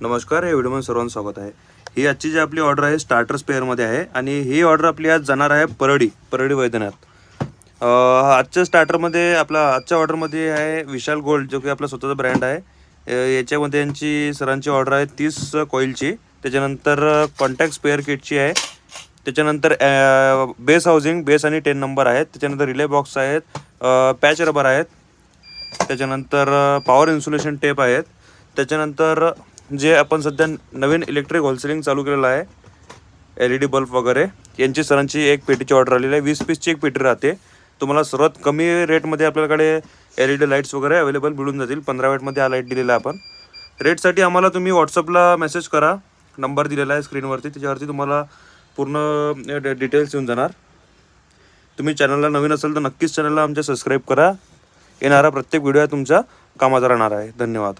नमस्कार, या व्हिडिओमध्ये सर्वांचं स्वागत आहे। ही आजची जी आपली ऑर्डर आहे स्टार्टर स्पेअरमध्ये आहे आणि ही ऑर्डर आपली आज जाणार आहे परळी वैद्यनाथ। आजच्या स्टार्टरमध्ये आजच्या ऑर्डरमध्ये आहे विशाल गोल्ड, जो की आपला स्वतःचा ब्रँड आहे। याच्यामध्ये यांची सरांची ऑर्डर आहे 30 कॉईलची, त्याच्यानंतर कॉन्टॅक्ट स्पेअर किटची आहे, त्याच्यानंतर बेस हाऊसिंग, बेस आणि 10 नंबर आहेत, त्याच्यानंतर रिले बॉक्स आहेत, पॅच रबर आहेत, त्याच्यानंतर पॉवर इन्सुलेशन टेप आहेत, त्याच्यानंतर जे आपण सध्या नवीन इलेक्ट्रिक होलसेलिंग चालू केलेलं आहे LED बल्ब वगैरे, यांची सरांची एक पेटीची ऑर्डर आलेली आहे। 20 पीसची एक पेटी राहते। तुम्हाला सर्वात कमी रेटमध्ये आपल्याकडे LED लाईट्स वगैरे अवेलेबल मिळून जातील। 15 वॅटमध्ये हा लाईट दिलेला आहे आपण। रेटसाठी आम्हाला तुम्ही व्हॉट्सअपला मेसेज करा, नंबर दिलेला आहे स्क्रीनवरती, त्याच्यावरती तुम्हाला पूर्ण डिटेल्स येऊन जाणार। तुम्ही चॅनलला नवीन असाल तर नक्कीच चॅनलला आमच्या सबस्क्राईब करा। येणारा प्रत्येक व्हिडिओ तुमच्या कामाचा राहणार आहे। धन्यवाद।